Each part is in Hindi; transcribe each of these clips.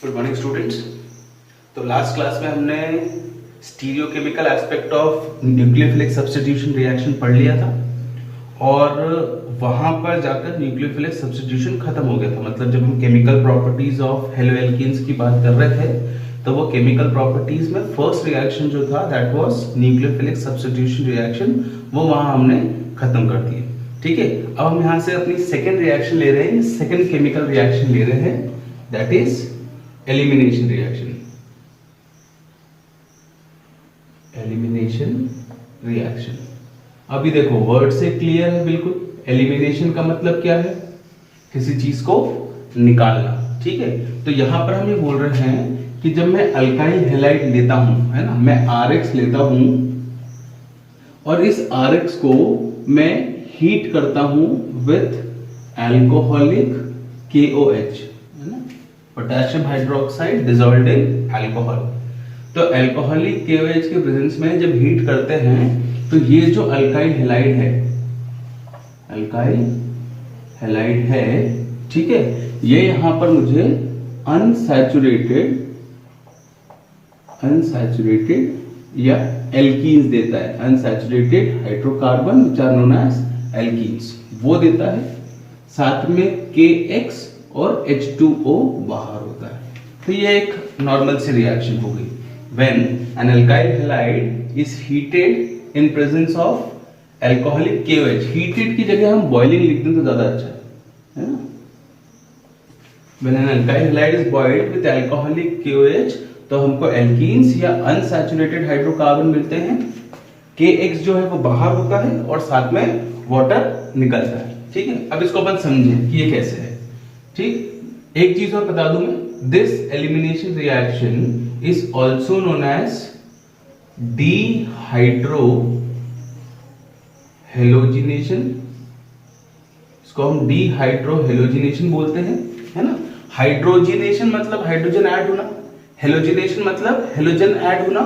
Good morning students. तो लास्ट क्लास में हमने stereochemical aspect of nucleophilic substitution reaction पढ़ लिया था और वहां पर जाकर न्यूक्लियोफिलिक सब्स्टिट्यूशन खत्म हो गया था। मतलब जब हम केमिकल प्रॉपर्टीज ऑफ हेलोएल्कीन्स की बात कर रहे थे तो वो केमिकल प्रॉपर्टीज में फर्स्ट रिएक्शन जो था that was nucleophilic substitution reaction, वो वहां हमने खत्म कर दिया। ठीक है, अब हम यहां से अपनी सेकेंड रिएक्शन ले रहे हैं, सेकेंड केमिकल रिएक्शन ले रहे हैं, that is elimination reaction. Elimination reaction, अभी देखो वर्ड से क्लियर है बिल्कुल। एलिमिनेशन का मतलब क्या है? किसी चीज को निकालना। ठीक है, तो यहां पर हम ये बोल रहे हैं कि जब मैं अल्काइल हैलाइड लेता हूं, है ना, मैं RX लेता हूं और इस RX को मैं हीट करता हूं विथ एल्कोहलिक KOH, है ना, पोटेशियम हाइड्रोक्साइड डिसॉल्व्ड इन अल्कोहल। तो अल्कोहलिक KOH के प्रेजेंस में जब हीट करते हैं तो ये जो अल्काइल हैलाइड है, अल्काइल हैलाइड है, ठीक है, ये यहां पर मुझे अनसैचुरेटेड या एल्कीन्स देता है। Unsaturated hydrocarbon which are known as alkenes वो देता है, साथ में KX और H2O बाहर होता है। तो ये एक नॉर्मल सी रिएक्शन हो गई। When an alkyl halide is heated in presence of alcoholic KOH, heated की जगह हम boiling लिख दें तो ज्यादा अच्छा है ना। When an alkyl halide is boiled with alcoholic KOH तो हमको alkenes या unsaturated hydrocarbon मिलते हैं। KX जो है वो बाहर होता है और साथ में वाटर निकलता है। ठीक है, अब इसको अपन समझें कि ये कैसे है। ठीक, एक चीज और बता दूं मैं, this elimination reaction is also known as dehydrohalogenation। इसको हम dehydrohalogenation बोलते हैं, है ना। हाइड्रोजनेशन मतलब हाइड्रोजन ऐड होना, हेलोजिनेशन मतलब हेलोजन ऐड होना,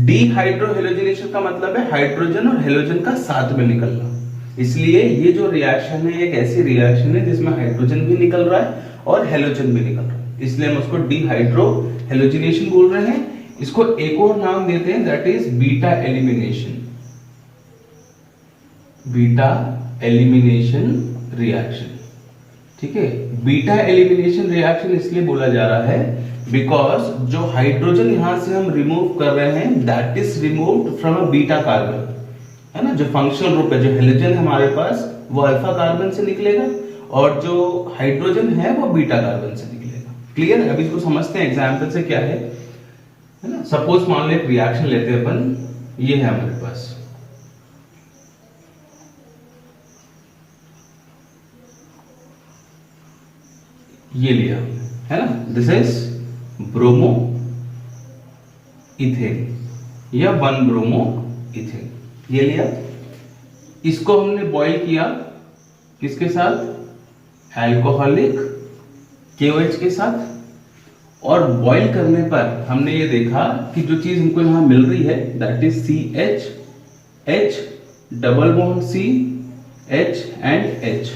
डीहाइड्रोहेलोजिनेशन का मतलब है हाइड्रोजन और हेलोजन का साथ में निकलना। इसलिए ये जो रिएक्शन है एक ऐसी रिएक्शन है जिसमें हाइड्रोजन भी निकल रहा है और हेलोजन भी निकल रहा है, इसलिए हम उसको डीहाइड्रोहेलोजिनेशन बोल रहे हैं। इसको एक और नाम देते हैं that is beta elimination. Beta elimination reaction. ठीक है, बीटा एलिमिनेशन रिएक्शन इसलिए बोला जा रहा है बिकॉज जो हाइड्रोजन यहां से हम रिमूव कर रहे हैं that is removed from a beta carbon, है ना। जो फंक्शनल ग्रुप है, जो हेलोजन है हमारे पास, वो अल्फा कार्बन से निकलेगा और जो हाइड्रोजन है वो बीटा कार्बन से निकलेगा। क्लियर है? अभी इसको समझते हैं एग्जांपल से क्या है ना। सपोज मान लो एक रिएक्शन लेते हैं अपन, ये है हमारे पास, ये लिया है ना, दिस इज ब्रोमो इथेन या 1 ब्रोमो इथेन, ये लिया। इसको हमने बॉईल किया किसके साथ? अल्कोहलिक KOH के साथ। और बॉईल करने पर हमने ये देखा कि जो चीज हमको यहां मिल रही है that is CH, H double bond C, H and H,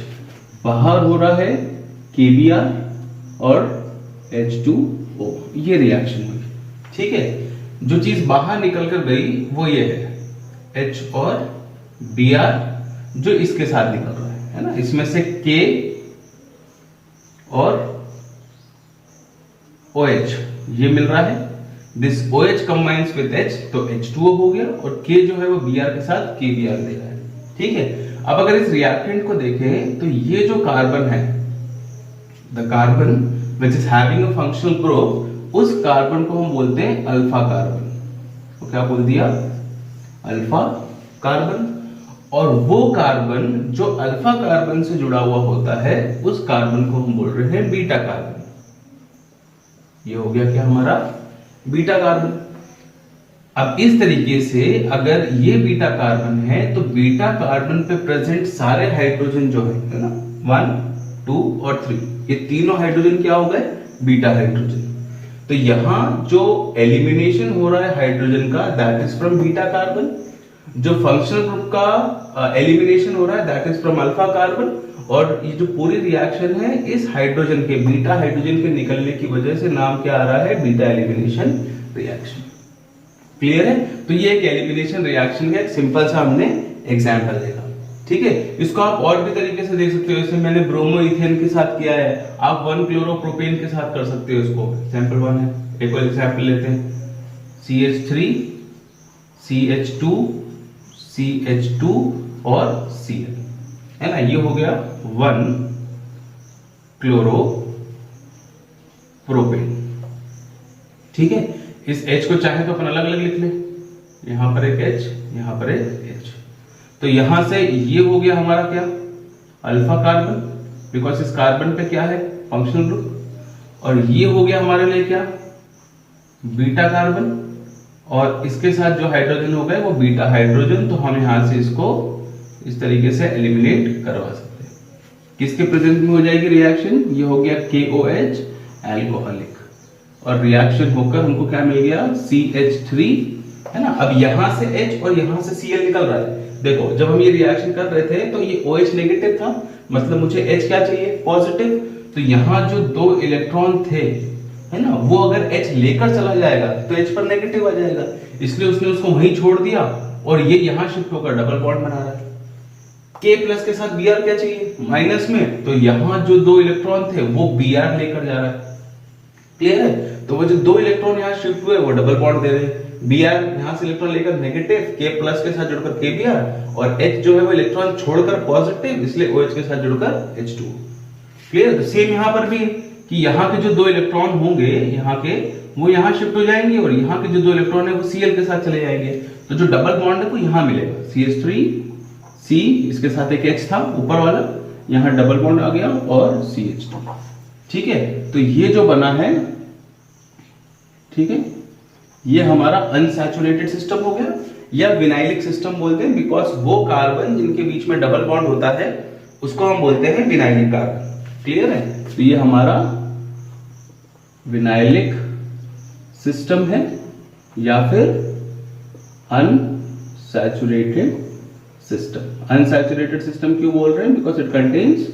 बाहर हो रहा है KBr और H2O, ये रिएक्शन हुई। ठीक है, जो चीज बाहर निकल कर गई वो ये है H और Br जो इसके साथ निकल रहा है ना। इसमें से K और OH ये मिल रहा है, this OH combines with H तो H2O हो गया और K जो है वो Br के साथ KBr दे रहा है। ठीक है, अब अगर इस रिएक्टेंट को देखें तो ये जो कार्बन है, the carbon which is having a functional group, उस कार्बन को हम बोलते हैं अल्फा कार्बन। तो क्या बोल दिया? Alpha carbon. और वो कार्बन जो अल्फा कार्बन से जुड़ा हुआ होता है उस कार्बन को हम बोल रहे हैं बीटा कार्बन। ये हो गया क्या हमारा? Beta carbon. अब इस तरीके से अगर ये बीटा कार्बन है तो बीटा कार्बन पे प्रेजेंट सारे हाइड्रोजन जो है ना, 1, 2 और 3, ये तीनों हाइड्रोजन क्या हो गए? Beta hydrogen. तो यहां जो एलिमिनेशन हो रहा है हाइड्रोजन का that is from beta carbon, जो फंक्शनल ग्रुप का एलिमिनेशन हो रहा है that is from alpha carbon, और ये जो पूरी रिएक्शन है इस हाइड्रोजन के, बीटा हाइड्रोजन के निकलने की वजह से नाम क्या आ रहा है, बीटा एलिमिनेशन रिएक्शन। क्लियर है? तो ये एक एलिमिनेशन रिएक्शन का एक सिंपल सा हमने एग्जांपल देखा। ठीक है, इसको आप और भी तरीके से देख सकते हो, जैसे मैंने ब्रोमो इथेन के साथ किया है, आप 1-क्लोरोप्रोपेन के साथ कर सकते हो। इसको एग्जांपल 1 है, एक और एग्जांपल लेते हैं, CH3 CH2 CH2 और Cl, है ना, ये हो गया 1-क्लोरोप्रोपेन। ठीक है, इस H को चाहे तो अपन अलग अलग लिख लें, यहां पर एक H, यहां पर एक H। तो यहां से ये हो गया हमारा क्या, अल्फा कार्बन, बिकॉज इस कार्बन पे क्या है, फंक्शनल ग्रुप। और ये हो गया हमारे लिए क्या, बीटा कार्बन, और इसके साथ जो हाइड्रोजन हो गए वो बीटा हाइड्रोजन। तो हम यहां से इसको इस तरीके से एलिमिनेट करवा सकते हैं। किसके प्रेजेंस में हो जाएगी रिएक्शन, ये हो गया KOH एल्कोहलिक, और रिएक्शन होकर हमको क्या मिल गया, CH3, है ना। अब यहां से H और यहां से Cl निकल रहा है। देखो जब हम ये रिएक्शन कर रहे थे तो ये OH नेगेटिव था, मतलब मुझे H क्या चाहिए, पॉजिटिव। तो यहां जो 2 इलेक्ट्रॉन थे, है ना, वो अगर H लेकर चला जाएगा तो H पर नेगेटिव आ जाएगा, इसलिए उसने उसको वहीं छोड़ दिया और ये यहां शिफ्ट होकर डबल बॉन्ड बना रहा है। K प्लस के साथ Br क्या चाहिए, माइनस में, तो यहां जो 2 इलेक्ट्रॉन थे वो Br लेकर जा रहा है। क्लियर है? तो वो जो 2 इलेक्ट्रॉन यहां शिफ्ट हुए वो डबल बॉन्ड दे रहे हैं। Br यहां से इलेक्ट्रॉन लेकर नेगेटिव, K प्लस के साथ जुड़कर KBr, और H जो है वो इलेक्ट्रॉन छोड़कर पॉजिटिव, इसलिए OH के साथ जुड़कर H2। क्लियर? सेम यहां पर भी कि यहाँ के जो 2 इलेक्ट्रॉन होंगे यहाँ के, वो यहाँ शिफ्ट हो जाएंगे, और यहाँ के जो 2 इलेक्ट्रॉन है वो Cl के साथ चले जाएंगे। तो जो डबल बॉन्ड है वो यहाँ मिलेगा, CH3 C, इसके साथ एक H था ऊपर वाला, यहाँ डबल बॉन्ड आ गया, और CH2। ठीक है, तो ये जो बना है, ठीक है, ये हमारा अनसैचुरेटेड सिस्टम हो गया, या विनाइलिक सिस्टम बोलते हैं, बिकॉज वो कार्बन जिनके बीच में डबल बॉन्ड होता है उसको हम बोलते हैं विनाइलिक कार्बन। क्लियर है? तो ये हमारा विनाइलिक सिस्टम है, या फिर अनसैचुरेटेड सिस्टम। अनसैचुरेटेड सिस्टम क्यों बोल रहे हैं, because it contains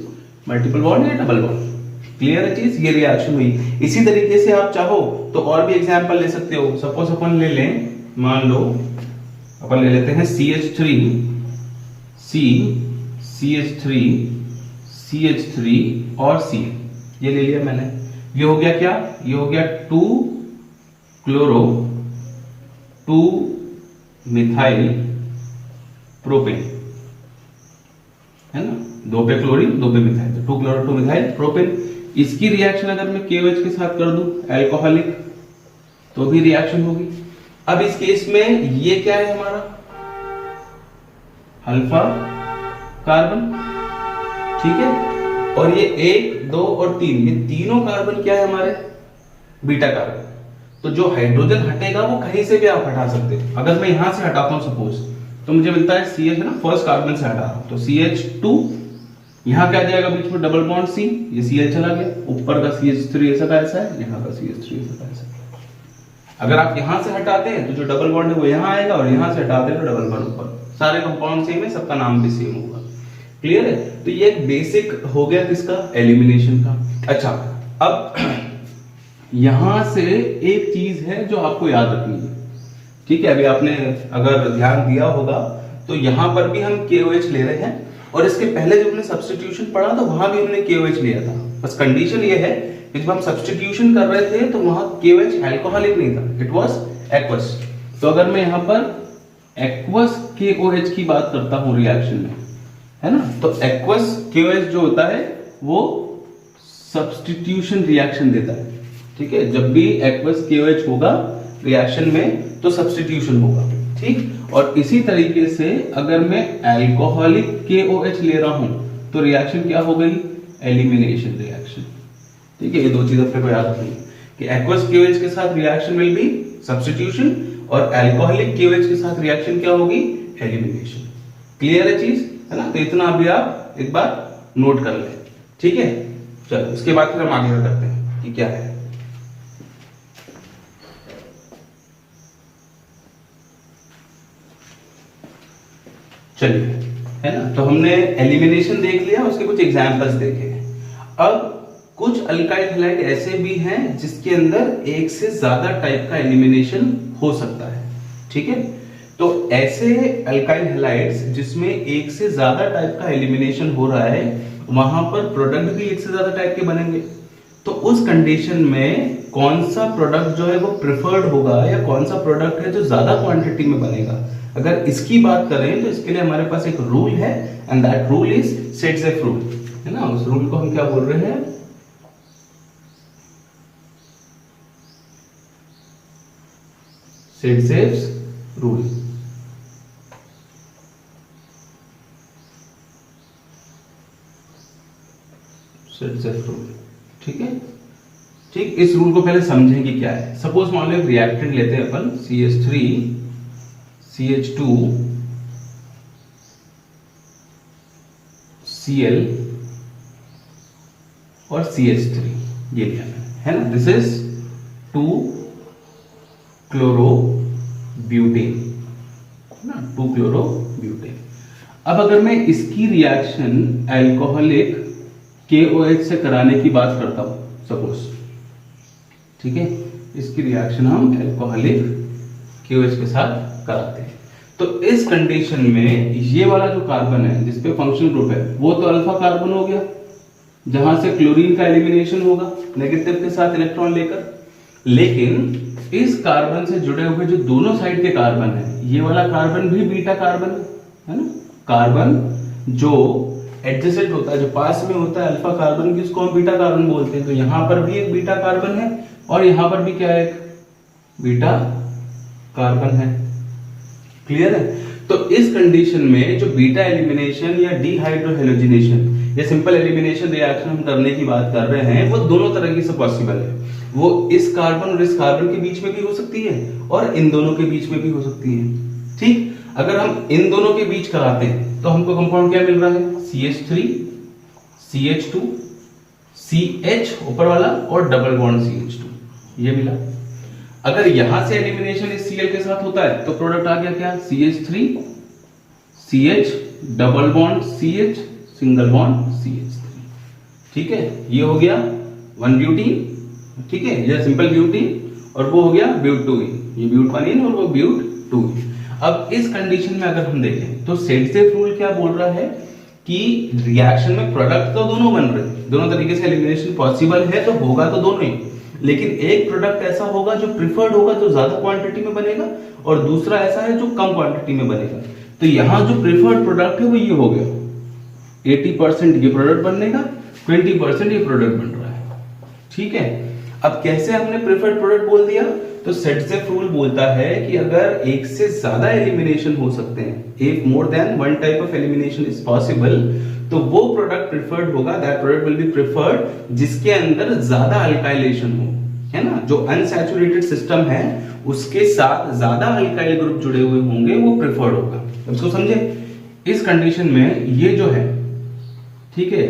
multiple bond या डबल बॉन्ड। क्लियर है चीज, ये रिएक्शन हुई। इसी तरीके से आप चाहो तो और भी एग्जांपल ले सकते हो। सपोज अपन ले लें, मान लो अपन ले लेते हैं CH3 C, CH3 CH3 और Cl, ये ले लिया मैंने। ये हो गया क्या, ये हो गया 2-क्लोरो-2-मिथाइल प्रोपेन, है ना, 2 पे क्लोरीन 2 पे मिथाइल, तो 2-क्लोरो-2-मिथाइल प्रोपेन। इसकी रिएक्शन अगर मैं KOH के साथ कर दूं एल्कोहलिक, तो भी रिएक्शन होगी। अब इस केस में ये क्या है हमारा, अल्फा कार्बन, ठीक है, और ये 1, 2 और 3, ये तीनों कार्बन क्या है हमारे, बीटा कार्बन। तो जो हाइड्रोजन हटेगा वो कहीं से भी आप हटा सकते हो। अगर मैं यहां से हटाता हूं सपोज, तो मुझे मिलता है CH, है ना, फर्स्ट कार्बन से हटा रहा हूं, तो CH2, यहां क्या जाएगा बीच में डबल बॉन्ड C, ये Cl चला गया, ऊपर का CH3 ऐसा का ऐसा है, यहां का CH3 ऐसा का ऐसा। अगर आप यहां से हटाते हैं तो जो डबल बॉन्ड है वो यहां आएगा, और यहां से हटाते हैं तो डबल बॉन्ड ऊपर। सारे कंपाउंड सेम है, सबका नाम भी सेम होगा। क्लियर है? तो ये एक बेसिक हो गया किसका, एलिमिनेशन का। अच्छा, अब यहां से एक चीज है जो आपको याद रखनी है। ठीक है, अभी आपने अगर ध्यान दिया होगा तो यहां पर भी हम KOH ले रहे हैं, और इसके पहले जब हमने सब्स्टिट्यूशन पढ़ा तो वहां भी हमने KOH लिया था। बस कंडीशन ये है कि जब हम सब्स्टिट्यूशन कर रहे थे तो वहां KOH अल्कोहलिक नहीं था, इट वाज एक्वस। तो अगर मैं यहां पर एक्वस KOH की बात करता हूं रिएक्शन में, है ना, तो एक्वस KOH जो होता है वो सब्स्टिट्यूशन रिएक्शन देता है। ठीक है, जब भी एक्वस KOH होगा रिएक्शन में तो सब्स्टिट्यूशन होगा। ठीक, और इसी तरीके से अगर मैं अल्कोहलिक KOH ले रहा हूं तो रिएक्शन क्या हो गई, एलिमिनेशन रिएक्शन। ठीक है, ये दो चीज अपने को याद रखनी है कि एक्वस KOH के साथ रिएक्शन विल बी सब्स्टिट्यूशन, और अल्कोहलिक KOH के साथ रिएक्शन क्या होगी, एलिमिनेशन। क्लियर है चीज, है ना। तो इतना अभी आप एक बार नोट कर लें। ठीक है, चलो इसके बाद फिर हम आगे करते हैं कि क्या है। चलिए है ना। तो हमने एलिमिनेशन देख लिया, उसके कुछ एग्जांपल्स देखे। अब कुछ अल्काइल हैलाइड ऐसे भी हैं जिसके अंदर एक से ज्यादा टाइप का एलिमिनेशन हो सकता है, ठीक है। तो ऐसे अल्काइल हैलाइड्स जिसमें एक से ज्यादा टाइप का एलिमिनेशन हो रहा है, वहां पर प्रोडक्ट भी एक से ज्यादा टाइप के बनेंगे। तो उस कंडीशन में कौन सा प्रोडक्ट जो है वो प्रेफर्ड होगा, या कौन सा प्रोडक्ट है जो ज्यादा क्वांटिटी में बनेगा, अगर इसकी बात करें तो इसके लिए हमारे पास एक रूल है, and that rule is Saytzeff rule, है ना। उस रूल को हम क्या बोल रहे हैं, सेट-ज़ेफ रूल। सेट-ज़ेफ रूल, ठीक है। ठीक, इस रूल को पहले समझें कि क्या है। सपोज मान लो एक रिएक्टेंट लेते हैं अपन, CH3 CH2 Cl और CH3, ये लिया है ना। दिस इज 2 क्लोरोब्यूटेन, है ना, 2 क्लोरोब्यूटेन। अब अगर मैं इसकी रिएक्शन अल्कोहलिक KOH से कराने की बात करता हूं, सपोज, ठीक है, इसकी रिएक्शन हम अल्कोहलिक KOH के साथ कराते हैं, तो इस कंडीशन में ये वाला जो कार्बन है जिसपे फंक्शनल ग्रुप है वो तो अल्फा कार्बन हो गया, जहां से क्लोरीन का एलिमिनेशन होगा नेगेटिव के साथ इलेक्ट्रॉन लेकर। लेकिन इस कार्बन से जुड़े हुए जो दोनों साइड के कार्बन है, ये वाला कार्बन भी बीटा कार्बन है ना। कार्बन जो एडजेसेंट होता है, जो पास में होता है अल्फा कार्बन की, उसको हम बीटा कार्बन बोलते हैं। तो यहां पर भी एक बीटा कार्बन है और यहां पर भी क्या है, एक बीटा कार्बन है। क्लियर है। तो इस कंडीशन में जो बीटा एलिमिनेशन या डीहाइड्रोहेलोजिनेशन या सिंपल एलिमिनेशन रिएक्शन हम करने की बात कर रहे हैं, वो दोनों तरह से पॉसिबल है। वो इस कार्बन और इस कार्बन के बीच में भी हो सकती है और इन दोनों के बीच में भी हो सकती है। ठीक, अगर हम इन दोनों के बीच कराते हैं तो हमको कंपाउंड क्या मिल रहा है, CH3 CH2 CH ऊपर वाला और डबल बॉन्ड CH2, ये मिला। अगर यहां से एलिमिनेशन इस Cl के साथ होता है तो प्रोडक्ट आ गया क्या, CH3 CH double bond CH single bond CH3, ठीक है। ये हो गया 1 ब्यूटीन, ठीक है, ये सिंपल ब्यूटीन, और वो हो गया ब्यूट-2इन, ये ब्यूट-1इन और वो ब्यूट-2इन। अब इस कंडीशन में अगर हम देखें तो सेट-ज़ेफ रूल क्या बोल रहा है कि रिएक्शन में प्रोडक्ट तो दोनों बन रहे हैं, दोनों तरीके से एलिमिनेशन पॉसिबल है, तो होगा तो दोनों ही, लेकिन एक प्रोडक्ट ऐसा होगा जो प्रिफर्ड होगा, जो ज्यादा क्वांटिटी में बनेगा, और दूसरा ऐसा है जो कम क्वांटिटी में बनेगा। तो यहां जो प्रिफर्ड प्रोडक्ट है वो ये हो गया, 80% ये प्रोडक्ट बनेगा, 20% ये प्रोडक्ट बन रहा है, ठीक है। अब कैसे हमने प्रिफर्ड प्रोडक्ट बोल दिया, तो सेट-ज़ेफ रूल बोलता है कि अगर एक से ज्यादा एलिमिनेशन हो सकते हैं, if more than one type of elimination is possible, तो वो प्रोडक्ट प्रिफर्ड होगा, that product will be preferred जिसके अंदर ज्यादा अल्काइलेशन हो, है ना। जो अनसैचुरेटेड सिस्टम है उसके साथ ज्यादा अल्काइल ग्रुप जुड़े हुए होंगे, वो प्रिफर्ड होगा। इसको समझे। इस कंडीशन में ये जो है, ठीक है,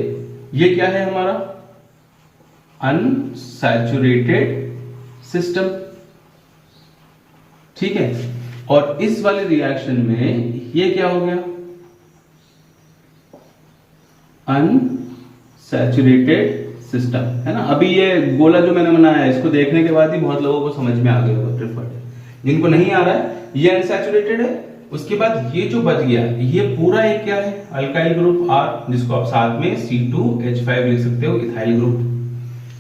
ये क्या है हमारा अनसैचुरेटेड सिस्टम, ठीक है। और इस वाले रिएक्शन में ये क्या हो गया, अनसैचुरेटेड सिस्टम, है ना। अभी ये गोला जो मैंने बनाया है, इसको देखने के बाद ही बहुत लोगों को समझ में आ गया होगा प्रिफर्ड। जिनको नहीं आ रहा है, ये अनसैचुरेटेड है। उसके बाद ये जो बच गया, ये पूरा एक क्या है, अल्काइल ग्रुप R, जिसको आप साथ में C2H5 लिख सकते हो, इथाइल ग्रुप,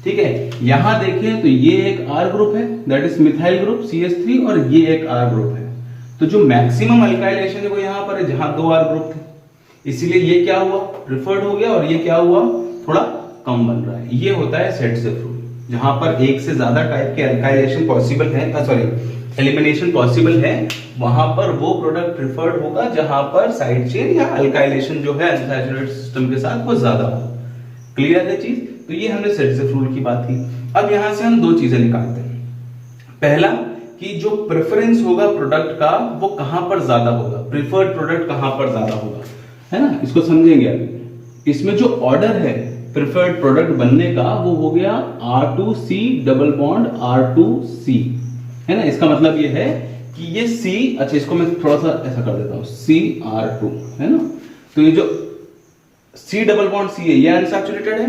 ठीक है। यहां देखें तो ये एक R ग्रुप है, that is methyl group CH3, और ये एक R ग्रुप है। तो जो मैक्सिमम अल्काइलेशन है वो यहां पर है, जहां 2 R ग्रुप थे, इसीलिए ये क्या हुआ, प्रिफर्ड हो गया, और ये क्या हुआ, थोड़ा कम बन रहा है। ये होता है सेट-ज़ेफ रूल, जहां पर एक से ज्यादा टाइप के अल्काइलेशन पॉसिबल है, सॉरी एलिमिनेशन पॉसिबल है, वहां पर वो प्रोडक्ट प्रिफर्ड होगा जहां पर साइड चेन या अल्काइलेशन जो है अनसैचुरेटेड सिस्टम के साथ वो ज्यादा हो। क्लियर है चीज। तो ये हमने सेट-ज़ेफ रूल की बात की। अब यहां से हम दो चीजें निकालते हैं। पहला कि जो प्रेफरेंस होगा प्रोडक्ट का वो कहां पर ज्यादा होगा, प्रिफर्ड प्रोडक्ट कहां पर ज्यादा होगा, है ना। इसको समझेंगे अभी। इसमें जो ऑर्डर है प्रिफर्ड प्रोडक्ट बनने का, वो हो गया R2C डबल बॉन्ड R2C, है ना। इसका मतलब ये है कि ये C, अच्छा इसको मैं थोड़ा सा ऐसा कर देता हूं, CR2, है ना। तो ये जो C डबल बॉन्ड C है ये अनसैचुरेटेड है।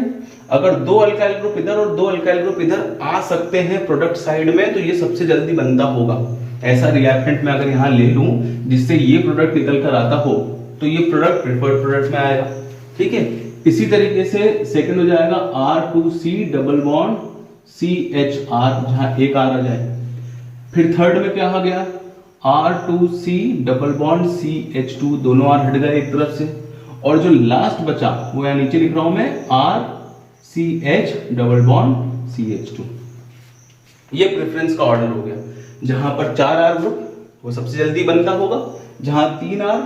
अगर दो अल्काइल ग्रुप इधर और दो अल्काइल ग्रुप इधर आ सकते हैं प्रोडक्ट साइड में, तो ये सबसे जल्दी बनता होगा। ऐसा रिएक्टेंट मैं अगर यहां ले लूं जिससे ये प्रोडक्ट निकल कर आता हो, तो ये प्रोडक्ट प्रेफर्ड प्रोडक्ट में आएगा। ठीक है, इसी तरीके से सेकंड हो जाएगा R2C डबल बॉन्ड CHR, जहां एक R आ जाए। फिर थर्ड में क्या आ गया, R2C डबल बॉन्ड CH2, दोनों R हट गए एक तरफ से। और जो लास्ट बचा वो यहां नीचे लिख रहा हूं मैं, RCH डबल बॉन्ड CH2। ये प्रेफरेंस का ऑर्डर हो गया। जहां पर 4 R ग्रुप वो सबसे जल्दी बनता होगा, जहां 3 R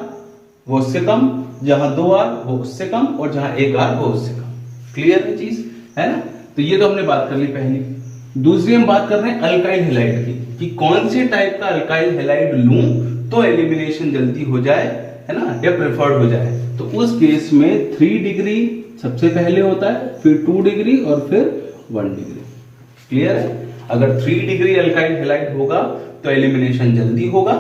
वो उससे कम, जहां 2 R वो उससे कम, और जहां 1 R वो उससे कम। क्लियर है चीज, है ना। तो ये तो हमने बात कर ली पहली। दूसरी हम बात कर रहे हैं अल्काइल हैलाइड की, कि कौन से टाइप का अल्काइल हैलाइड लूं तो एलिमिनेशन जल्दी हो जाए, है ना, या प्रेफर्ड हो जाए। तो उस केस में 3 डिग्री सबसे पहले होता है, फिर 2 डिग्री और फिर 1 डिग्री। क्लियर है। अगर 3 डिग्री अल्काइल हैलाइड होगा तो एलिमिनेशन जल्दी होगा,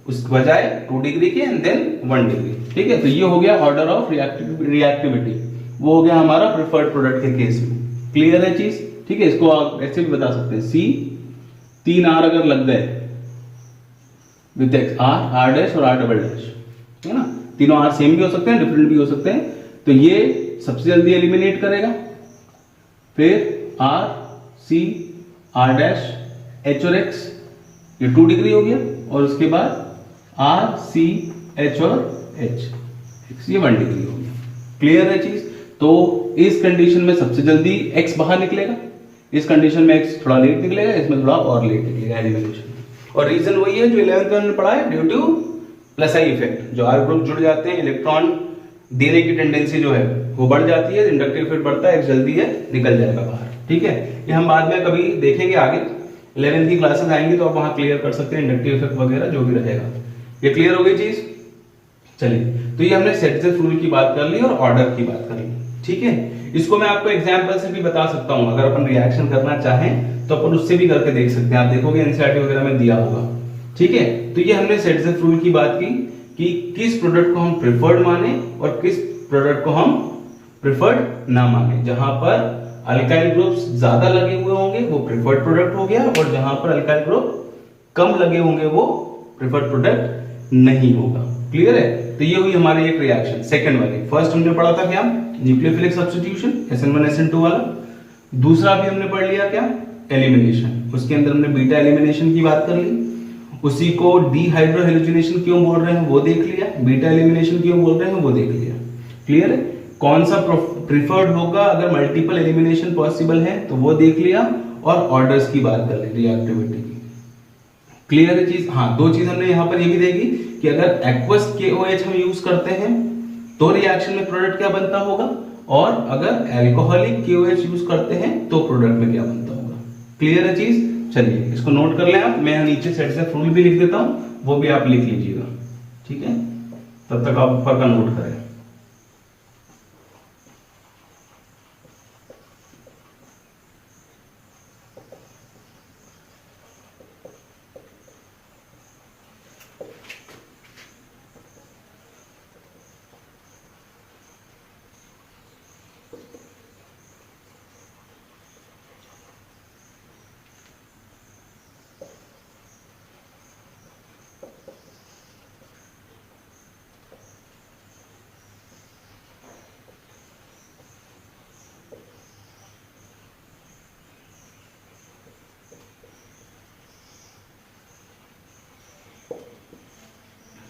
उसके बजाय 2 डिग्री के एंड देन 1 डिग्री। ठीक है, तो ये हो गया ऑर्डर ऑफ रिएक्टिविटी, वो हो गया हमारा प्रेफर्ड प्रोडक्ट के केस में। क्लियर है चीज। ठीक है, इसको आप ऐसे भी बता सकते हैं, C 3 R अगर लग गए विद R डैश और R डबल डैश, है ना, तीनों R सेम भी हो सकते हैं, डिफरेंट भी हो सकते हैं, तो ये सबसे जल्दी एलिमिनेट करेगा। फिर R C R dash H और X, ये 2 डिग्री हो गया, और उसके बाद R C H और H X, ये 1 डिग्री हो गया। क्लियर है चीज। तो इस कंडीशन में सबसे जल्दी X बाहर निकलेगा, इस कंडीशन में X थोड़ा लेट निकलेगा, इसमें थोड़ा और लेट निकलेगा एलिमिनेशन। और रीजन वही है जो 11th में हमने पढ़ा है, due two plus I effect. जो R ग्रुप जुड़ जाते हैं, इलेक्ट्रॉन देने की टेंडेंसी जो है वो बढ़ जाती है, इंडक्टिव इफेक्ट बढ़ता है, X जल्दी है निकल जाएगा बाहर। ठीक है, ये हम बाद में कभी देखेंगे आगे, 11th की क्लासेस आएंगी तो आप वहां क्लियर कर सकते हैं इंडक्टिव इफेक्ट वगैरह जो भी रहेगा। ये क्लियर हो गई चीज। चलिए, तो ये हमने सेट्जेफ रूल की बात कर ली और ऑर्डर की बात कर ली। ठीक है, इसको मैं आपको एग्जांपल से भी बता सकता हूं। अगर अपन रिएक्शन करना चाहें तो अपन उससे भी करके देख सकते हैं, आप देखोगे एनसीईआरटी वगैरह में दिया होगा। ठीक है, तो ये हमने सेट्जेफ रूल की बात की कि किस प्रोडक्ट को हम प्रेफर्ड माने और किस प्रोडक्ट को हम प्रेफर्ड ना माने। जहां पर अल्काइल ग्रुप्स ज्यादा लगे हुए होंगे वो प्रेफर्ड प्रोडक्ट हो गया, और जहां पर अल्काइल ग्रुप कम लगे होंगे वो प्रेफर्ड प्रोडक्ट नहीं होगा। क्लियर है। तो ये हुई हमारी एक रिएक्शन सेकंड वाली। फर्स्ट हमने पढ़ा था क्या, न्यूक्लियोफिलिक सब्स्टिट्यूशन SN1 SN2 वाला। दूसरा भी हमने पढ़ लिया क्या, एलिमिनेशन। उसके अंदर हमने बीटा एलिमिनेशन की बात कर ली, उसी को डीहाइड्रोहेलोजिनेशन क्यों बोल रहे हैं वो देख लिया, बीटा एलिमिनेशन क्यों बोल रहे हैं वो देख लिया। क्लियर है। कौन सा प्रिफर्ड होगा अगर मल्टीपल एलिमिनेशन पॉसिबल है तो वो देख लिया, और ऑर्डर्स की बात कर ली रिएक्टिविटी की। क्लियर है चीज। हाँ, 2 चीज हमने यहां पर ये भी देखी कि अगर एक्वस KOH हम यूज करते हैं तो रिएक्शन में प्रोडक्ट क्या बनता होगा, और अगर अल्कोहलिक KOH यूज करते हैं तो प्रोडक्ट में क्या बनता होगा। क्लियर है चीज। चलिए, इसको नोट कर लें आप, मैं नीचे सेट्जेफ रूल भी लिख देता हूं, वो भी आप लिख लीजिएगा। ठीक है, तब तक आप ऊपर का नोट करें।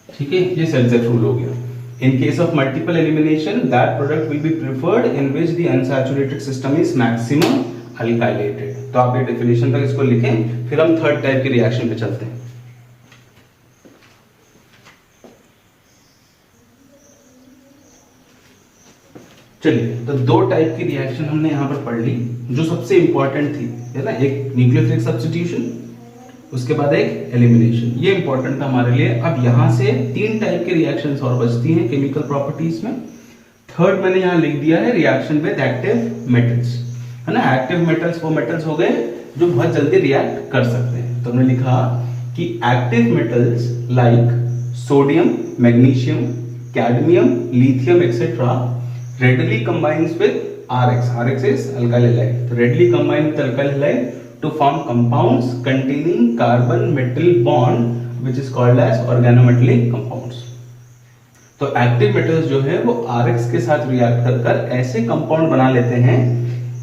ठीक है, ये सेट्जेफ रूल हो गया। In case of multiple elimination that product will be preferred in which the unsaturated system is maximum alkylated. तो आप ये डेफिनेशन तक इसको लिखें, फिर हम थर्ड टाइप के रिएक्शन पे चलते हैं। चलिए, तो 2 टाइप की रिएक्शन हमने यहां पर पढ़ ली जो सबसे इंपॉर्टेंट थी, है ना। एक न्यूक्लियोफिलिक सब्स्टिट्यूशन, उसके बाद एक एलिमिनेशन, ये इंपॉर्टेंट था हमारे लिए। अब यहां से 3 टाइप के रिएक्शंस और बचती हैं केमिकल प्रॉपर्टीज में। थर्ड मैंने यहां लिख दिया है रिएक्शन विद एक्टिव मेटल्स, है ना। एक्टिव मेटल्स वो मेटल्स हो गए जो बहुत जल्दी रिएक्ट कर सकते हैं। तो हमने लिखा कि active metals like sodium, magnesium, cadmium, lithium, etc. readily combines with RX. RX is alkyl halide. So readily combine with alkyl halide to form compounds containing carbon metal bond which is called as organometallic compounds. तो एक्टिव मेटल्स जो है वो RX के साथ रिएक्ट कर ऐसे कंपाउंड बना लेते हैं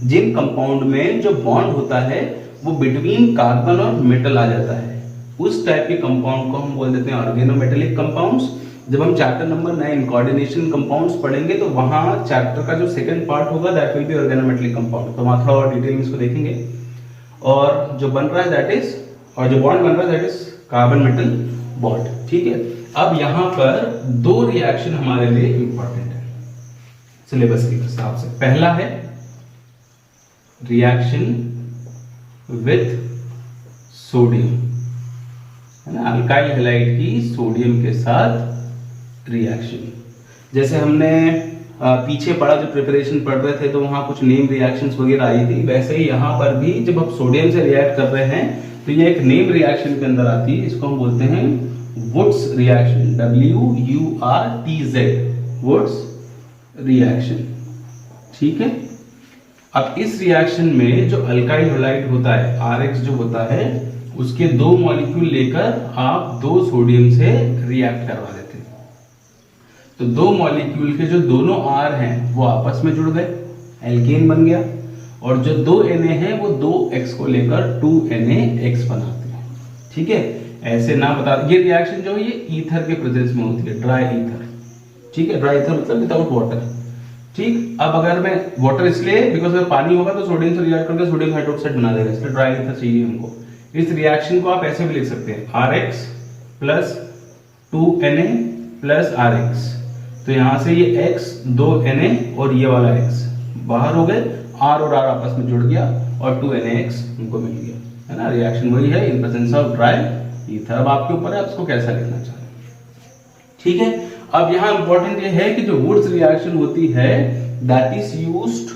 जिन कंपाउंड में जो बॉन्ड होता है वो बिटवीन कार्बन और मेटल आ जाता है। उस टाइप के कंपाउंड को हम बोल देते हैं ऑर्गेनोमेटेलिक कंपाउंड्स। जब हम चैप्टर नंबर 9 कोऑर्डिनेशन कंपाउंड्स पढ़ेंगे तो वहां चैप्टर का जो सेकंड पार्ट होगा that will be organometallic compound, तो वहां थोड़ा और डिटेल में इसको देखेंगे। और जो बन रहा है दैट इज, और जो बॉन्ड बन रहा है that is carbon metal bond, ठीक है। अब यहां पर दो रिएक्शन हमारे लिए इंपॉर्टेंट है सिलेबस के हिसाब से। पहला है रिएक्शन विथ सोडियम, है ना, अल्काइल हैलाइड की सोडियम के साथ रिएक्शन। जैसे हमने पीछे पढ़ा, जो प्रिपरेशन पढ़ रहे थे तो वहां कुछ नेम रिएक्शंस वगैरह आई थी, वैसे ही यहां पर भी जब हम सोडियम से रिएक्ट कर रहे हैं तो ये एक नेम रिएक्शन के अंदर आती है। इसको हम बोलते हैं Wurtz reaction, WURTZ, Wurtz reaction, ठीक है। अब इस रिएक्शन में जो अल्काइल हैलाइड होता है RX जो होता है उसके दो मॉलिक्यूल लेकर आप दो सोडियम से रिएक्ट करवा देते हैं। तो दो मॉलिक्यूल के जो दोनों R हैं वो आपस में जुड़ गए, एल्केन बन गया, और जो दो Na हैं वो दो X को लेकर 2NaX बनाते हैं, ठीक है। ऐसे ना बता, ये रिएक्शन जो है ये ईथर के प्रेजेंस में होती है, ड्राई ईथर, ठीक है। ड्राई ईथर मतलब विदाउट वाटर, ठीक। अब अगर मैं वाटर इसलिए बिकॉज अगर पानी होगा तो सोडियम से रिएक्ट करके सोडियम हाइड्रोक्साइड बना देगा, इसलिए ड्राई ईथर चाहिए हमको। इस रिएक्शन को आप ऐसे भी लिख सकते हैं RX plus 2Na plus RX। तो यहां से ये X 2Na और ये वाला X बाहर हो गए, R और R आपस में जुड़ गया और 2NaX हमको मिल गया, है ना। रिएक्शन वही है इन प्रेजेंस ऑफ ड्राई ईथर। अब आपके ऊपर है आप इसको कैसा लिखना चाहें, ठीक है। अब यहां इंपॉर्टेंट ये है कि जो वुड्स रिएक्शन होती है that is used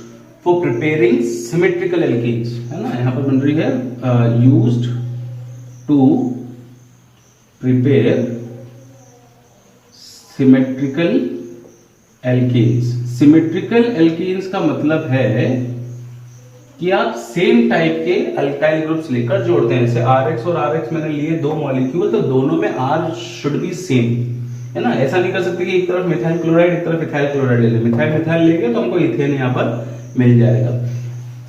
for preparing symmetrical alkanes, है ना। यहां पर बन रही है used to prepare symmetrical alkanes. Symmetrical alkanes का मतलब है कि आप सेम टाइप के अल्काइल ग्रुप्स लेकर जोड़ते हैं। जैसे RX और RX मैंने लिए दो मॉलिक्यूल, तो दोनों में R शुड बी सेम, है ना। ऐसा नहीं कर सकते कि एक तरफ मिथाइल क्लोराइड एक तरफ इथाइल क्लोराइड ले लें, मिथाइल मिथाइल लेंगे तो हमको इथेन यहाँ पर मिल जाएगा।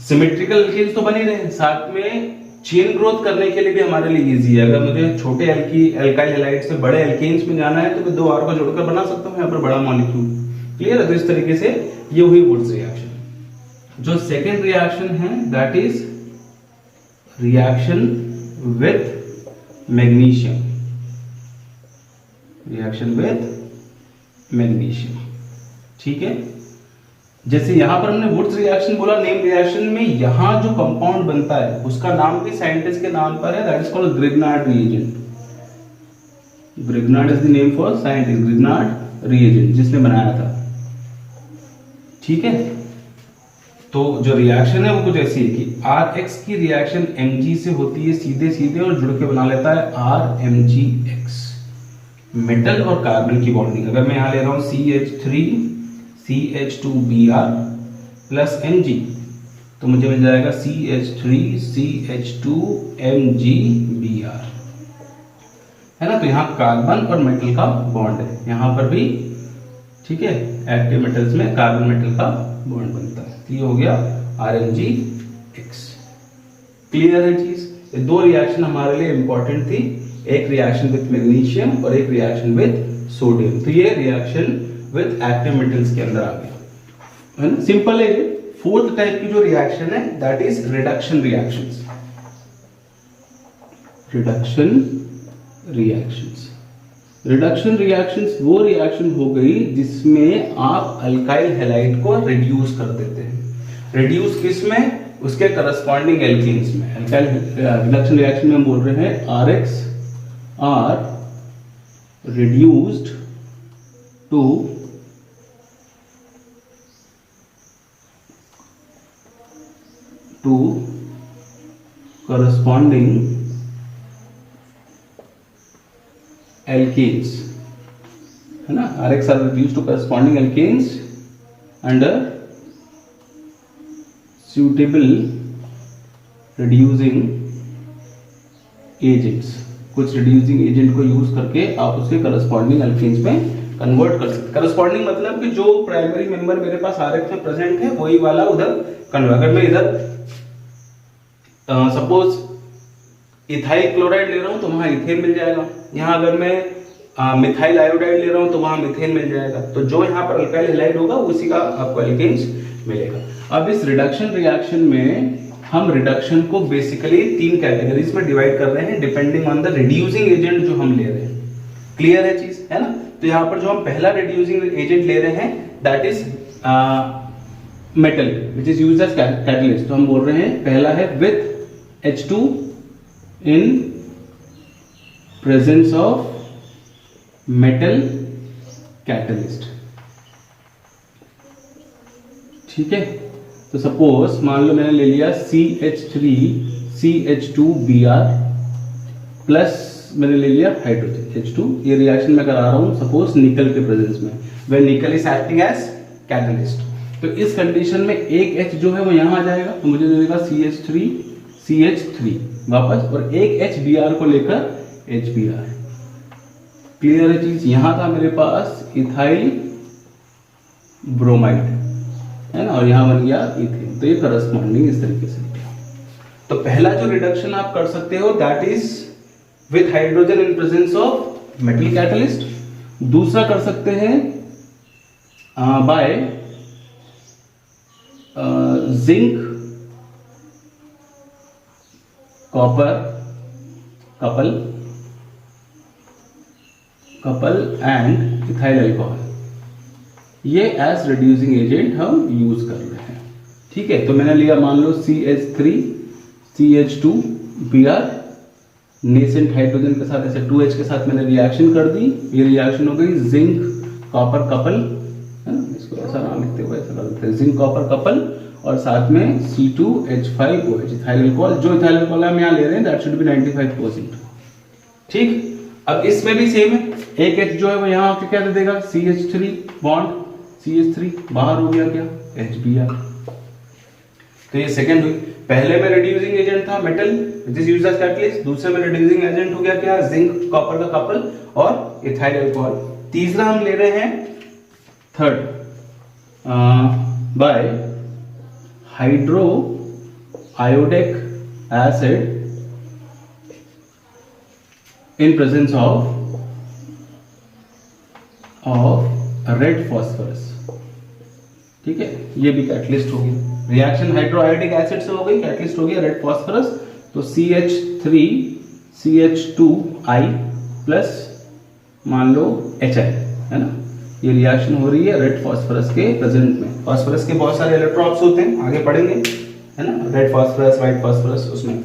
सिमेट्रिकल एल्केन्स तो बन ही रहे, साथ में चेन ग्रोथ करने के लिए भी हमारे लिए इजी है। अगर मुझे छोटे अल्काइल हैलाइड से बड़े एल्केन्स में जाना है तो मैं दो R को जोड़कर बना सकता हूँ यहाँ पर बड़ा मॉलिक्यूल, क्लियर है। तो इस तरीके से ये हुई वुड्स रिएक्शन। जो सेकेंड रिएक्शन है that is reaction with magnesium, reaction with magnesium, ठीक है। जैसे यहां पर हमने वुड्स रिएक्शन बोला, नेम रिएक्शन में यहां जो कंपाउंड बनता है उसका नाम भी साइंटिस्ट के नाम पर है, that is called Grignard reagent. Grignard is the name for scientist, Grignard reagent जिसने बनाया था, ठीक है। तो जो रिएक्शन है वो कुछ ऐसी है कि RX की रिएक्शन Mg से होती है सीधे सीधे और जुड़ के बना लेता है RMgX, मेटल और कार्बन की बॉन्डिंग। अगर मैं यहां ले रहा हूं CH3CH2Br प्लस Mg तो मुझे मिल जाएगा CH3CH2MgBr, है ना। तो यहाँ कार्बन और मेटल का बॉन्ड है, यहां पर भी, ठीक है। एक्टिव मेटल्स में कार्बन मेटल का बॉन्ड बनता है, तो ये हो गया RMgX, क्लियर है चीज। ये दो रिएक्शन हमारे लिए इंपॉर्टेंट थी, एक रिएक्शन विथ मैग्नीशियम और एक रिएक्शन विथ सोडियम। तो ये रिएक्शन विथ एक्टिव मेटल्स के अंदर आ गया, है ना, सिंपल है ये। फोर्थ टाइप की जो रिएक्शन है that is reduction reactions. Reduction reactions, reduction reactions वो रिएक्शन हो गई जिसमें आप अल्काइल हैलाइड को रिड्यूस कर देते हैं। रिड्यूस किस में? उसके करस्पॉन्डिंग एल्केन्स में। अल्काइल रिडक्शन रिएक्शन में हम बोल रहे हैं RX are reduced to corresponding alkenes, है ना, RX are reduced to corresponding alkanes under suitable reducing agents। कुछ रिड्यूसिंग एजेंट को यूज करके आप उसके करस्पॉन्डिंग अल्केन्स में कन्वर्ट कर सकते। करस्पॉन्डिंग मतलब कि जो प्राइमरी मेंबर मेरे पास RX में प्रेजेंट है वही वाला उधर कन्वर्ट। अगर मैं इधर सपोज इथाइल क्लोराइड ले रहा हूं तो वहां इथेन मिल जाएगा, यहाँ अगर मैं मिथाइल आयोडाइड ले रहा हूं तो वहां मिथेन मिल जाएगा। तो जो यहाँ पर अल्काइल हैलाइड होगा उसी का आपको एल्केन्स मिलेगा। अब इस रिडक्शन रिएक्शन में हम रिडक्शन को बेसिकली 3 कैटेगरीज में डिवाइड कर रहे हैं depending on the reducing agent जो हम ले रहे हैं। क्लियर है चीज, है ना। तो यहाँ पर जो हम पहला रिड्यूसिंग एजेंट ले रहे हैं that is metal which is used as catalyst. तो हम बोल रहे हैं पहला है with H2 in presence of metal catalyst. ठीक है, तो सपोज मान लो मैंने ले लिया CH3CH2Br प्लस मैंने ले लिया हाइड्रोजन H2। ये रिएक्शन मैं करा रहा हूं सपोज निकल के प्रेजेंस में, वेयर निकल इज एक्टिंग एज कैटलिस्ट। तो इस कंडीशन में एक H जो है वो यहां आ जाएगा, तो मुझे मिलेगा CH3CH3 वापस, और एक HBr को लेकर HBr। क्लियर है चीज। यहां था मेरे पास इथाइल ब्रोमाइड, है ना, और यहां बन गया इथेन। तो ये करस्पॉन्डिंग इस तरीके से। तो पहला जो रिडक्शन आप कर सकते हो that is with hydrogen in presence of metal catalyst. दूसरा कर सकते हैं by zinc copper couple and ethyl alcohol. ये एज रिड्यूसिंग एजेंट हम यूज कर रहे हैं। ठीक है, तो मैंने लिया मान लो CH3CH2Br नेसेंट हाइड्रोजन के साथ ऐसे 2H के साथ मैंने रिएक्शन कर दी। ये रिएक्शन हो गई जिंक कॉपर कपल, है ना, इसको ऐसा नाम लिखते हुए ऐसा करते हैं जिंक कॉपर कपल, और साथ में C2H5OH इथाइल अल्कोहल। जो इथाइल अल्कोहल हम यहाँ ले रहे हैं दैट शुड बी 95%। ठीक, अब इसमें भी सेम है, एक H जो है वो यहाँ आके क्या दे देगा CH3 बॉन्ड CH3 बाहर हो गया क्या HBr। तो ये सेकंड हुई। पहले में रिड्यूसिंग एजेंट था metal which is used as catalyst, दूसरे में रिड्यूसिंग एजेंट हो गया क्या जिंक कॉपर का कपल और इथाइल अल्कोहल। तीसरा हम ले रहे हैं third by hydroiodic acid in presence of red phosphorus. ठीक है, ये भी कैटलिस्ट हो गया। रिएक्शन हाइड्रोआयोडिक एसिड से हो गई, कैटलिस्ट हो गया रेड फॉस्फोरस। तो CH3CH2I प्लस मान लो HI, है ना, ये रिएक्शन हो रही है रेड फॉस्फोरस के प्रेजेंट में। फॉस्फोरस के बहुत सारे इलेक्ट्रॉन्स होते हैं, आगे पढ़ेंगे, है ना, रेड फॉस्फोरस व्हाइट फॉस्फोरस उसमें।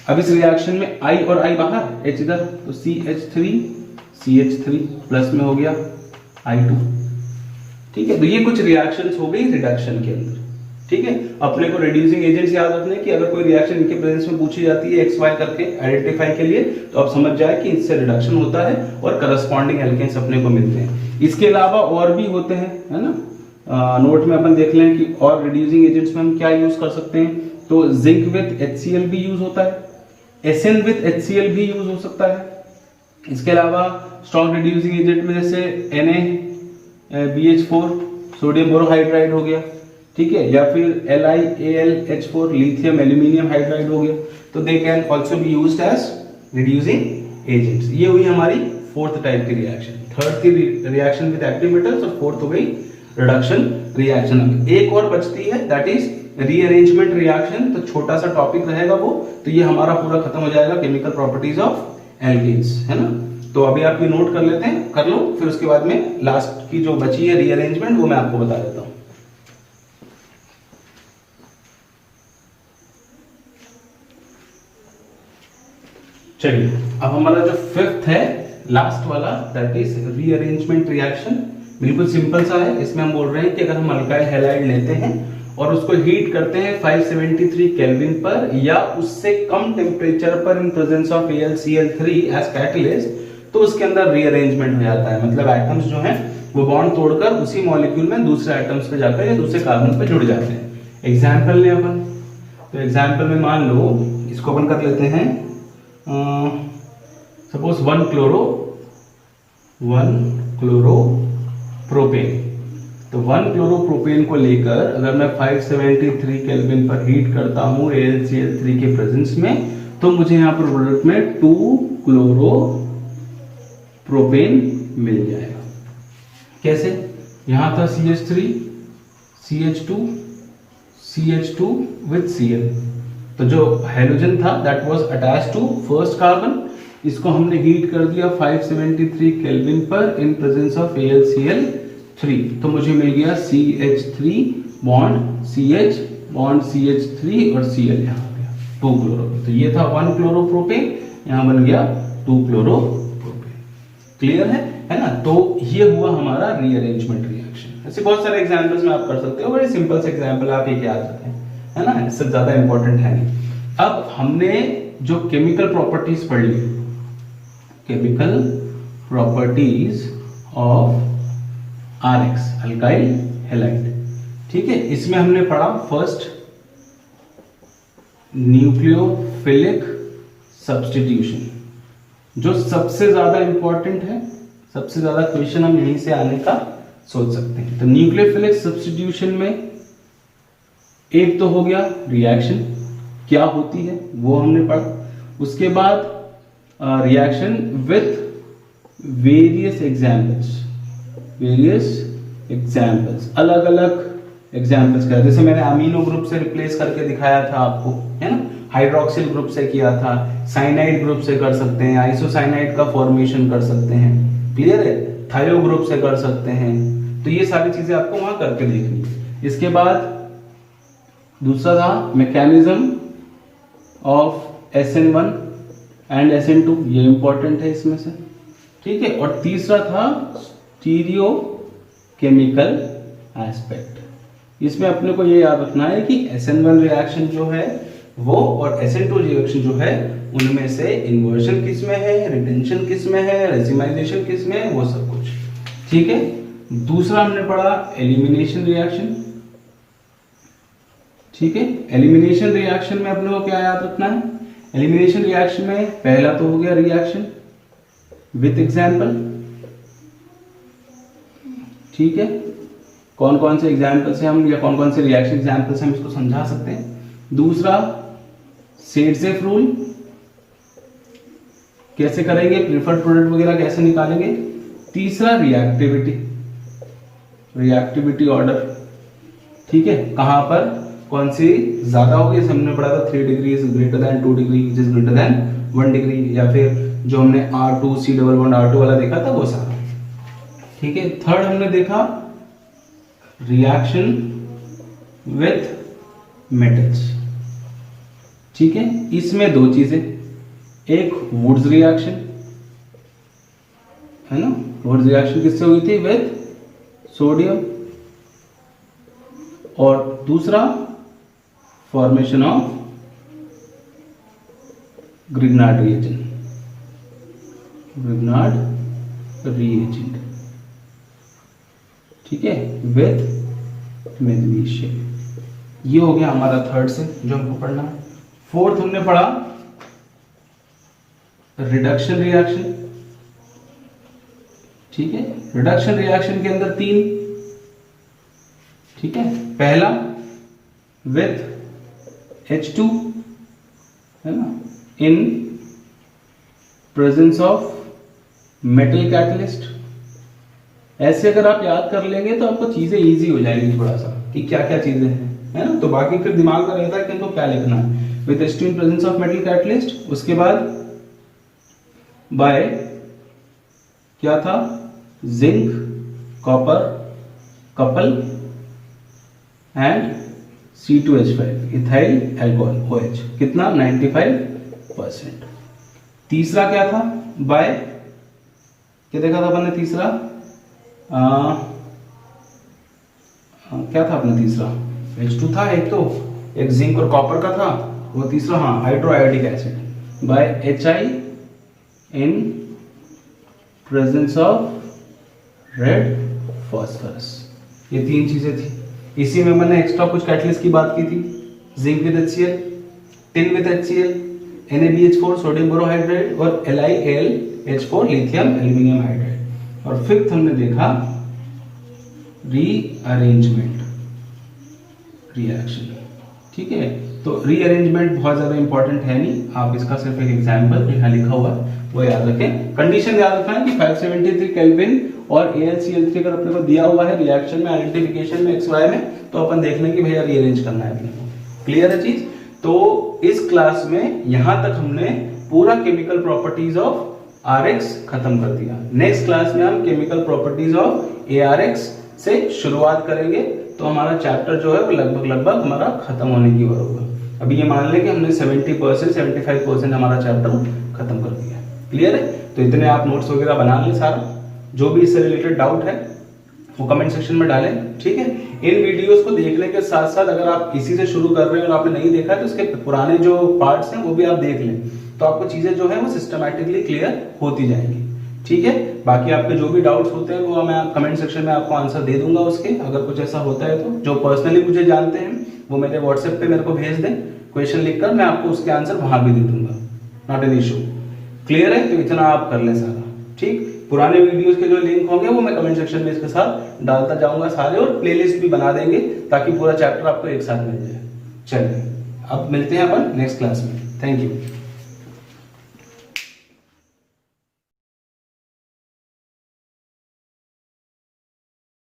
अब इस रिएक्शन में I और I बाहर, H इधर, तो CH3CH3 प्लस में हो गया I2। ठीक है, तो ये कुछ रिएक्शंस हो गई रिडक्शन के अंदर। ठीक है, अपने को रिड्यूसिंग एजेंट्स याद रखने कि अगर कोई रिएक्शन इनके प्रेजेंस में पूछी जाती है XY करके आइडेंटिफाई के लिए, तो आप समझ जाए कि इससे रिडक्शन होता है और करस्पॉन्डिंग एल्केन्स अपने को मिलते हैं। इसके अलावा और भी होते हैं, है ना, नोट में अपन देख लें कि और रिड्यूसिंग एजेंट्स में हम क्या यूज कर सकते हैं। तो जिंक विथ HCl भी यूज होता है, SN विथ HCl भी यूज हो सकता है। इसके अलावा स्ट्रॉन्ग रिड्यूसिंग एजेंट में जैसे NaBH4 सोडियम बोरोहाइड्राइड हो गया, ठीक है, या फिर LiAlH4 लिथियम एल्यूमिनियम हाइड्राइड हो गया। तो they can also be used as reducing agents. ये हुई हमारी फोर्थ टाइप की रिएक्शन। थर्ड की रिएक्शन विद एक्टिव मेटल्स और फोर्थ हो गई रिडक्शन रिएक्शन। एक और बचती है दैट इज रीअरेंजमेंट रिएक्शन। तो छोटा सा टॉपिक रहेगा वो, तो ये हमारा पूरा खत्म हो जाएगा केमिकल प्रॉपर्टीज ऑफ एल्केन्स, है ना। तो अभी आप ये नोट कर लेते हैं, कर लो, फिर उसके बाद में लास्ट की जो बची है रीअरेंजमेंट वो मैं आपको बता देता हूं। चलिए, अब हमारा जो फिफ्थ है लास्ट वाला दैट इज रीअरेंजमेंट रिएक्शन। बिल्कुल सिंपल सा है। इसमें हम बोल रहे हैं कि अगर हम अल्काइल हैलाइड लेते हैं और उसको हीट करते हैं 573 केल्विन पर या उससे कम टेम्परेचर पर in presence of AlCl3 as catalyst, तो उसके अंदर रीअरेंजमेंट हो जाता है, मतलब एटम्स जो हैं वो बॉन्ड तोड़कर उसी मॉलिक्यूल में दूसरे एटम्स पे जाकर या दूसरे कार्बन पे जुड़ जाते हैं। एग्जाम्पल ले अपन, तो एग्जाम्पल में मान लो इसको अपन कर लेते हैं, सपोज 1 क्लोरोप्रोपेन। तो 1 क्लोरोप्रोपेन को लेकर अगर मैं 573 केल्विन पर हीट करता हूं AlCl3 के प्रेजेंस में, तो मुझे यहाँ पर प्रोडक्ट में 2 क्लोरोप्रोपेन मिल जाएगा। कैसे? यहां था CH3 CH2 विद Cl, तो जो हाइड्रोजन था that was attached to first carbon, इसको हमने हीट कर दिया 573 केल्विन पर इन प्रेजेंस ऑफ AlCl3, तो मुझे मिल गया CH3 bond CH bond CH3 और Cl यहाँ आ गया 2 क्लोरोप्रोपेन। तो ये था 1 क्लोरोप्रोपेन, यहाँ बन गया 2 क्लोरोप्रोपेन। क्लियर है ना? तो ये हुआ हमारा रीअरेंजमेंट रिएक्शन। ऐसे बहुत सारे एग्जांपल्स में आप कर सकते हो, बड़े सिंपल से एग्जांपल आप एक याद रखें, है ना, इससे ज्यादा इंपॉर्टेंट है नहीं। अब हमने जो केमिकल प्रॉपर्टीज पढ़ ली, chemical properties of RX alkyl halide, ठीक है, इसमें हमने पढ़ा फर्स्ट न्यूक्लियोफिलिक सब्स्टिट्यूशन, जो सबसे ज्यादा इंपॉर्टेंट है, सबसे ज्यादा क्वेश्चन हम यहीं से आने का सोच सकते हैं। तो न्यूक्लियोफिलिक सब्स्टिट्यूशन में एक तो हो गया रिएक्शन क्या होती है वो हमने पढ़ा, उसके बाद रिएक्शन विथ वेरियस एग्जाम्पल्स, अलग अलग एग्जाम्पल्स का, जैसे मैंने अमीनो ग्रुप से रिप्लेस करके दिखाया था आपको, है ना, हाइड्रोक्सिल ग्रुप से किया था, साइनाइड ग्रुप से कर सकते हैं, आइसोसाइनाइड का फॉर्मेशन कर सकते हैं, क्लियर है, थायो ग्रुप से कर सकते हैं। तो ये सारी चीजें आपको वहां करके देखनी है। इसके बाद दूसरा था mechanism of SN1 and SN2, ये इंपॉर्टेंट है इसमें से, ठीक है। और तीसरा था स्टीरियो केमिकल एस्पेक्ट। इसमें अपने को ये याद रखना है कि SN1 रिएक्शन जो है वो और SN2 रिएक्शन जो है उनमें से इन्वर्जन किस में है, रिटेंशन किस में है, रेजिमाइजेशन किस में है, वो सब कुछ, ठीक है। दूसरा हमने पढ़ा एलिमिनेशन रिएक्शन, ठीक है। एलिमिनेशन रिएक्शन में अपने को क्या याद रखना है? एलिमिनेशन रिएक्शन में पहला तो हो गया रिएक्शन विथ एग्जाम्पल, ठीक है। कौन कौन से एग्जाम्पल से हम या कौन कौन से रिएक्शन एग्जाम्पल से हम इसको समझा सकते हैं। दूसरा सेट-सेफ रूल कैसे करेंगे, प्रीफर्ड प्रोडक्ट वगैरह कैसे निकालेंगे। तीसरा रिएक्टिविटी ऑर्डर, ठीक है, कहां पर कौन सी ज्यादा होगी, हमने पढ़ा था 3 degree is greater than 2 degree which is greater than 1 degree, या फिर जो हमने R2C डबल बॉन्ड R2 वाला देखा था वो सारा, ठीक है। थर्ड हमने देखा रिएक्शन विथ मेटल्स, ठीक है। इसमें दो चीजें, एक वुड्स रिएक्शन है ना, वुड्स रिएक्शन किससे हुई थी, विथ सोडियम, और दूसरा फॉर्मेशन ऑफ ग्रिग्नार्ड रिएजेंट, ठीक है, विथ मैग्नीशियम। ये हो गया हमारा थर्ड से जो हमको पढ़ना है। फोर्थ हमने पढ़ा रिडक्शन रिएक्शन, ठीक है। रिडक्शन रिएक्शन के अंदर 3, ठीक है। पहला विथ H2 है ना, इन प्रेजेंस ऑफ मेटल कैटलिस्ट। ऐसे अगर आप याद कर लेंगे तो आपको चीजें इजी हो जाएंगी थोड़ा सा कि क्या क्या चीजें हैं, है ना। तो बाकी फिर दिमाग में रहता है कि हमको क्या लिखना है। With H2 in presence of metal catalyst, उसके बाद बाय क्या था, zinc copper couple and C2H5 ethyl alcohol OH, कितना 95%। तीसरा क्या था, बाय क्या देखा था अपन ने, तीसरा क्या था अपने तीसरा, H2 था एक, तो एक जिंक और कॉपर का था, वो तीसरा हाँ hydroiodic acid, by HI in presence of red phosphorus. ये 3 चीजें थी। इसी में मैंने एक्स्ट्रा कुछ कैटलिस्ट की बात की थी, zinc with HCl, tin with HCl, NaBH4 sodium borohydrate और LiAlH4 लिथियम एल्यूमिनियम हाइड्रेट। और फिफ्थ हमने देखा रीअरेंजमेंट रिएक्शन। ठीक है, तो रीअरेंजमेंट बहुत ज्यादा इंपॉर्टेंट है नहीं, आप इसका सिर्फ एक एग्जांपल यहाँ लिखा हुआ है वो याद रखें। कंडीशन याद रखना कि 573 केल्विन और AlCl3 अगर अपने को दिया हुआ है रिएक्शन में, आइडेंटिफिकेशन में XY में, तो अपन देख लें कि भैया रीअरेंज करना है अपने को। क्लियर है चीज? तो इस क्लास में यहां तक हमने पूरा केमिकल प्रॉपर्टीज ऑफ RX खत्म कर दिया। नेक्स्ट क्लास में हम केमिकल प्रॉपर्टीज ऑफ ARX से शुरुआत करेंगे, तो हमारा चैप्टर जो है वो लगभग हमारा खत्म होने की ओर होगा। अभी ये मान लें कि हमने 70% 75% हमारा चैप्टर खत्म कर दिया। क्लियर है? तो इतने आप नोट्स वगैरह बना लें, सारा जो भी इससे रिलेटेड डाउट है वो कमेंट सेक्शन में डालें। ठीक है, इन वीडियोस को देखने के साथ साथ अगर आप इसी से शुरू कर रहे हैं और आपने नहीं देखा है तो इसके पुराने जो पार्ट्स हैं वो भी आप देख लें, तो आपको चीजें जो है वो सिस्टमैटिकली क्लियर होती जाएंगी। ठीक है, बाकी आपके जो भी डाउट्स होते हैं वो मैं कमेंट सेक्शन में आपको आंसर दे दूंगा उसके, अगर कुछ ऐसा होता है तो। जो पर्सनली मुझे जानते हैं वो मेरे व्हाट्सएप पे मेरे को भेज दें क्वेश्चन लिखकर, मैं आपको उसके आंसर वहां भी दे दूंगा, नॉट एन इशू। क्लियर है? तो इतना आप कर लें सारा। ठीक, पुराने वीडियोस के जो लिंक होंगे वो मैं कमेंट सेक्शन में इसके साथ डालता जाऊंगा सारे, और प्लेलिस्ट भी बना देंगे ताकि पूरा चैप्टर आपको एक साथ मिल जाए। चलिए, अब मिलते हैं अपन नेक्स्ट क्लास में। Thank you.